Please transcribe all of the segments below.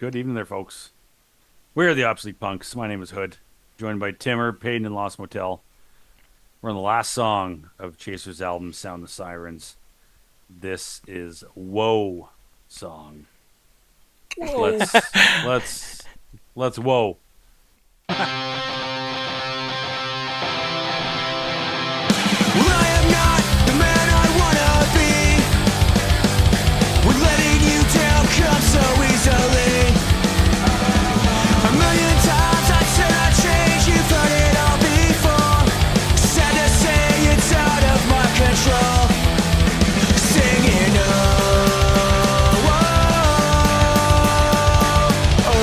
Good evening there, folks. We're the Obsolete Punks. My name is Hood, joined by Timmer, Payton, and Lost Motel. We're on the last song of Chaser's album, Sound the Sirens. This is Whoa song. Whoa. Let's whoa. Well, I am not the man I wanna be. We're letting you down come so easily. A million times I said I'd change, you've heard it all before. Sad to say it's out of my control. Singing oh, whoa, oh,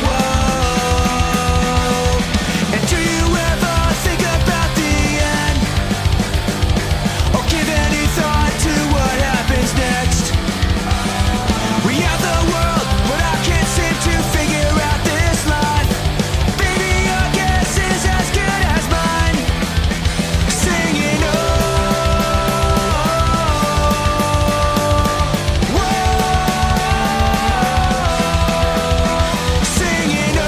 whoa. And do you ever think about the end? Or give any thought to what happens next? We have the world, but I can't seem to figure out this life. Baby, your guess is as good as mine. Singing oh, whoa. Singing oh,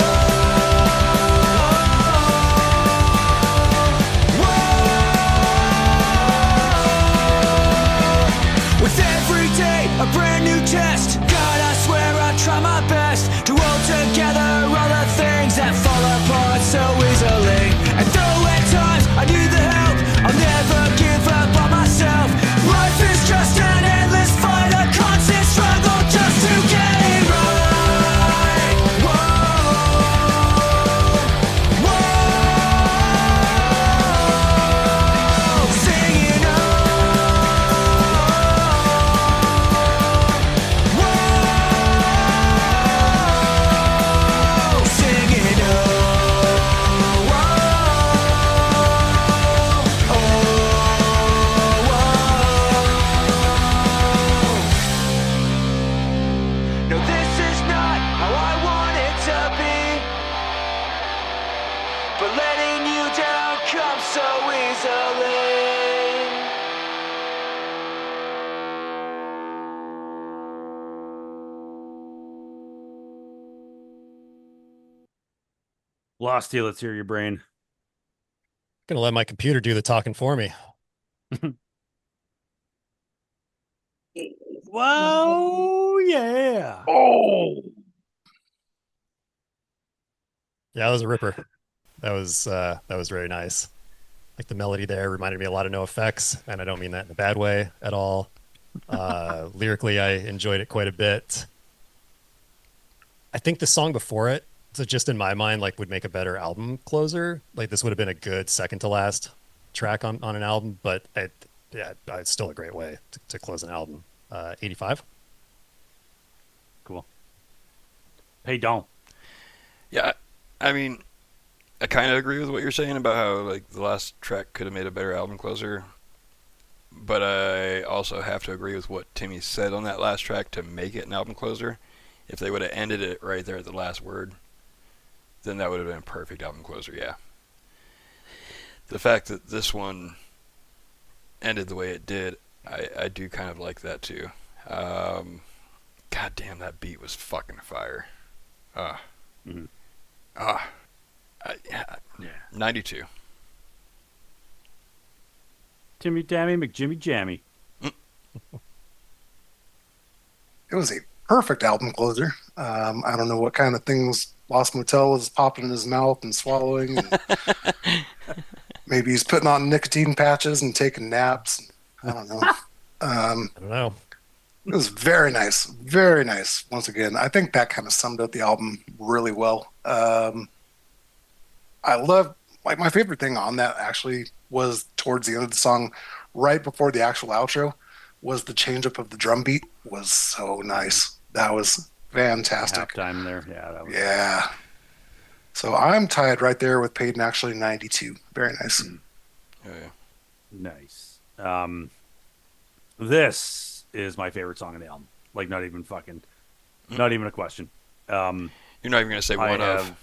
whoa. With every day a brand new test. God, I swear I try my best to hold together all the things that fall apart so easily. And though at times I need the help, I'll never give up on myself. Life is just an endless fight, a constant struggle just to get it right. Whoa, whoa, singing oh, whoa, singing oh, whoa, whoa. No, this is not how I want it to be, but letting you down comes so easily. Lost you. Let's hear your brain. Gonna let my computer do the talking for me. Whoa, yeah. Oh, Yeah, that was a ripper. That was very nice. Like the melody there reminded me a lot of No Effects, and I don't mean that in a bad way at all. Lyrically, I enjoyed it quite a bit. I think the song before it, so just in my mind, like would make a better album closer. Like this would have been a good second to last track on an album, but it's still a great way to close an album. 85. Cool. Hey, don't. yeah. I mean, I kind of agree with what you're saying about how like the last track could have made a better album closer, but I also have to agree with what Timmy said on that last track to make it an album closer. If they would have ended it right there at the last word, then that would have been a perfect album closer. Yeah. The fact that this one ended the way it did, I do kind of like that too. God damn, that beat was fucking fire. Ah, Mhm. ah, yeah, Yeah. 92. Timmy Tammy McJimmy Jammy. It was a perfect album closer. I don't know what kind of things Lost Motel was popping in his mouth and swallowing. And maybe he's putting on nicotine patches and taking naps. I don't know. I don't know. It was very nice. Very nice. Once again, I think that kind of summed up the album really well. I love, like, my favorite thing on that actually was towards the end of the song, right before the actual outro, was the change up of the drum beat was so nice. That was fantastic. Halftime there. Yeah, that was. Yeah. So I'm tied right there with Peyton, actually 92. Very nice. Yeah, yeah. Nice. This is my favorite song on the album. Like, not even a question. You're not even gonna say I one have, of.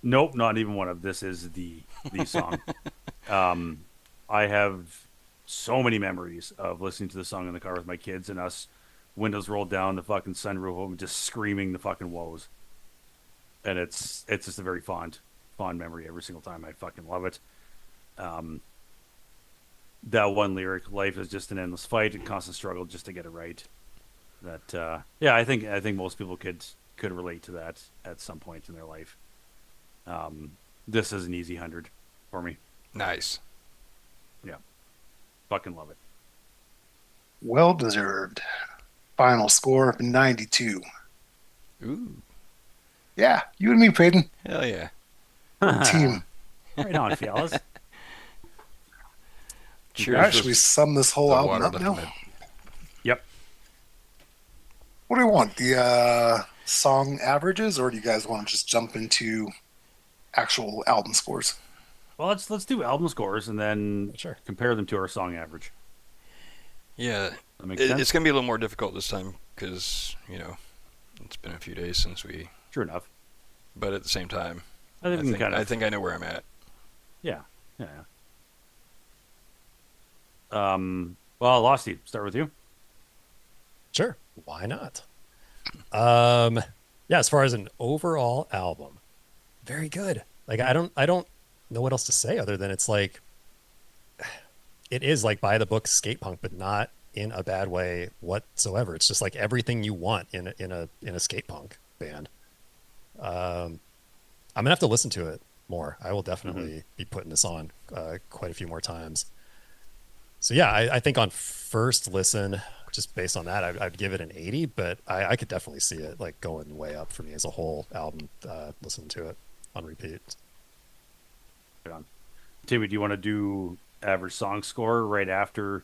nope, not even one of. This is the song. I have so many memories of listening to the song in the car with my kids and us windows rolled down, the fucking sunroof open, just screaming the fucking woes. And it's just a very fond memory every single time. I fucking love it. Um, that one lyric, "Life is just an endless fight and constant struggle just to get it right." That yeah, I think most people could relate to that at some point in their life. This is an easy 100 for me. Nice. Yeah, fucking love it. Well deserved. Final score of 92. Ooh. Yeah, you and me, Peyton. Hell yeah. We're a team. Right on, fellas. Cheers. Actually, with sum this whole the album water up left now. in my- Yep. What do you want? The song averages, or do you guys want to just jump into actual album scores? Well, let's do album scores and then Sure. compare them to our song average. Yeah. That makes sense. It's going to be a little more difficult this time because, it's been a few days since we. True enough. But at the same time, I think we can kind of. I think I know where I'm at. Yeah. Well, Losty, start with you. Sure. Why not? Yeah, as far as an overall album, very good. Like I don't know what else to say other than it's like it is like by the book skate punk, but not in a bad way whatsoever. It's just like everything you want in a skate punk band. I'm gonna have to listen to it more. I will definitely be putting this on quite a few more times. So yeah, I think on first listen, just based on that, I'd give it an 80, but I could definitely see it like going way up for me as a whole album, listening to it on repeat. Right on. Timmy, do you want to do average song score right after?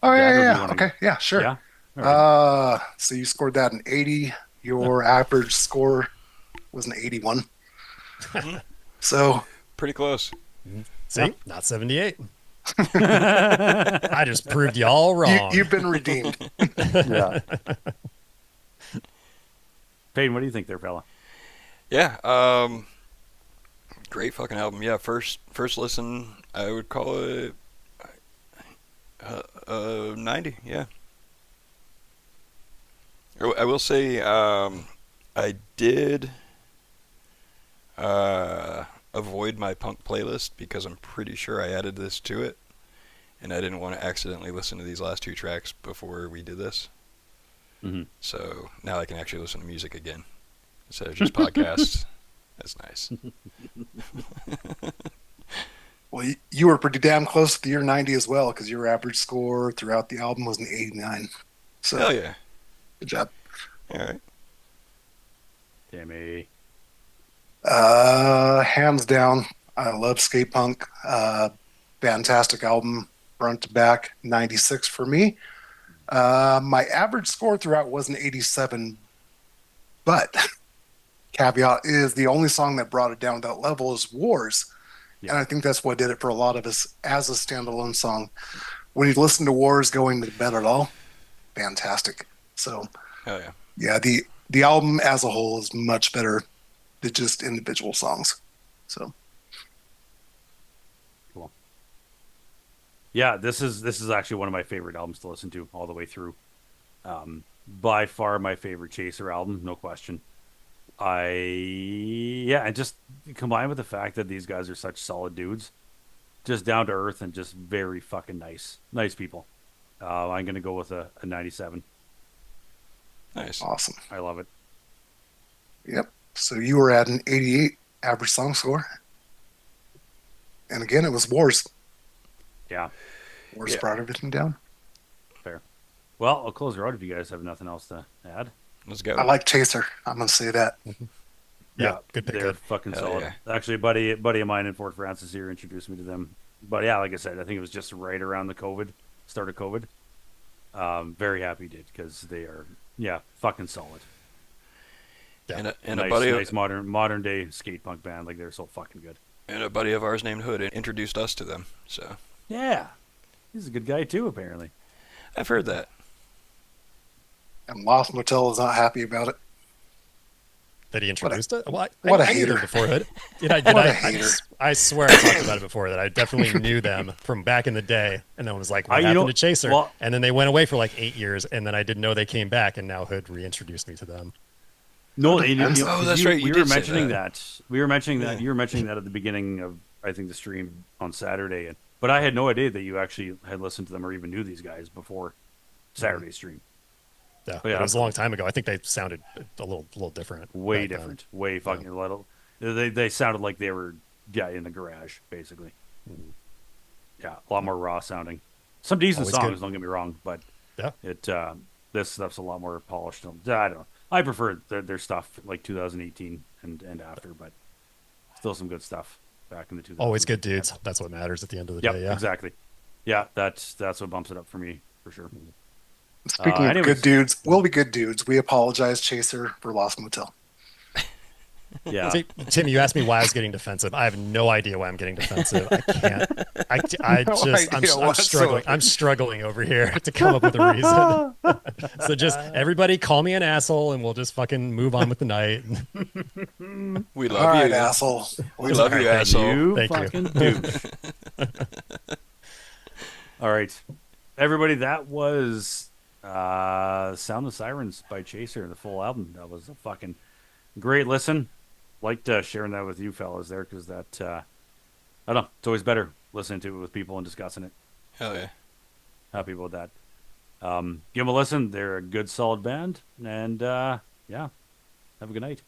Oh, that, or do you yeah. wanna- Okay, yeah, sure. Yeah. All right. So you scored that an 80. Your average score was an 81. So Pretty close. See, not 78. I just proved you all wrong. you've been redeemed. Yeah. Peyton, what do you think there, fella? Yeah. Great fucking album. Yeah. First listen, I would call it 90. Yeah. I will say I did avoid my punk playlist because I'm pretty sure I added this to it, and I didn't want to accidentally listen to these last two tracks before we did this. Mm-hmm. So now I can actually listen to music again instead of just podcasts. That's nice. Well, you were pretty damn close to the year 90 as well, because your average score throughout the album was an 89. So Hell yeah. good job. All right. Timmy. Hands down, I love skate punk. Fantastic album, front to back, 96 for me. My average score throughout was an 87, but caveat is the only song that brought it down to that level is Wars. Yeah. And I think that's what did it for a lot of us as a standalone song. When you listen to Wars going to bed at all, fantastic. So Hell yeah. yeah, the album as a whole is much better than just individual songs. So Cool. Yeah, this is actually one of my favorite albums to listen to all the way through. By far my favorite Chaser album, no question. And just combined with the fact that these guys are such solid dudes, just down to earth and just very fucking nice people. I'm gonna go with a 97. Nice. awesome. I love it. Yep. So you were at an 88 average song score. And again, it was Wars. Yeah, Wars Yeah. brought everything down. fair. Well, I'll close her out if you guys have nothing else to add. Let's go. I like Chaser. I'm going to say that. Yeah, good pick. They're Good. fucking Hell solid. yeah. Actually, a buddy of mine in Fort Francis here introduced me to them. But yeah, like I said, I think it was just right around the start of COVID. Very happy he did because they are, fucking solid. Yeah. And nice, a buddy nice modern day skate punk band. Like they're so fucking good. and a buddy of ours named Hood introduced us to them. So Yeah, he's a good guy too. Apparently, I've heard that. And Lost Motel is not happy about it. that he introduced it. Well, what a I knew them hater. before Hood. Did I? What a hater. I swear I talked about it before that I definitely knew them from back in the day, and then was like, "What you happened know- to Chaser?" well- and then they went away for like 8 years, and then I didn't know they came back, and now Hood reintroduced me to them. No, Oh, that's right, you we did were say mentioning that. that. We were mentioning that. Yeah. You were mentioning that at the beginning of, I think, the stream on Saturday. But I had no idea that you actually had listened to them or even knew these guys before Saturday's stream. Yeah, yeah, but it was that's a long cool. time ago. I think they sounded a little different. Way back then. different. Way fucking little. They sounded like they were in the garage basically. Yeah, a lot more raw sounding. Some decent Always songs, good. don't get me wrong, but Yeah. this stuff's a lot more polished. I don't know. I prefer their stuff like 2018 and after, but still some good stuff back in the 2000s. Always good dudes. That's what matters at the end of the Yep, day. Yeah. exactly. Yeah, that's what bumps it up for me for sure. Speaking of anyways. good dudes, we'll be good dudes. We apologize, Chaser, for Lost Motel. Yeah, See, Tim, you asked me why I was getting defensive. I have no idea why I'm getting defensive. I can't. I No just, idea I'm struggling. whatsoever. I'm struggling over here to come up with a reason. So just everybody call me an asshole, and we'll just fucking move on with the night. We All love right, you. asshole. We love you, asshole. you Thank you. fucking douche. All right, everybody, that was Sound the Sirens by Chaser, the full album. That was a fucking great listen. Liked sharing that with you fellas there, because that I don't know, it's always better listening to it with people and discussing it. Hell yeah. Happy about that. Give them a listen. They're a good solid band, and yeah, have a good night.